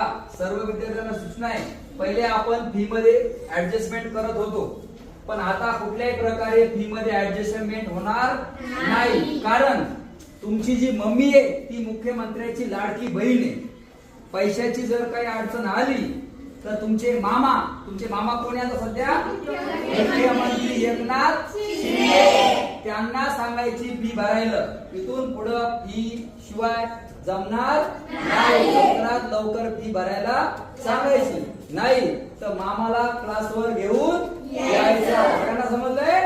सर्व विद्यार्थ्यांना सूचना आहे, पहिले आपण फी मध्ये ऍडजस्टमेंट करत होतो, पण आता कुठल्याही प्रकारे फी मध्ये ऍडजस्टमेंट होणार नाही. कारण तुमची जी मम्मी आहे ती मुख्यमंत्र्याची लाडकी बहीण आहे. पैशाची जर काही अडचण आली तर तुमचे मामा कोण आहे आता सध्या? मुख्यमंत्री एकनाथ शिंदे. त्यांना सांगायची फी भरायला. इथून पुढे फी शिवाय जमणार नाही. लवकर फी भरायला सांगायची, नाही तर मामाला क्लासवर घेऊन यायचं. सगळ्यांना समजलंय?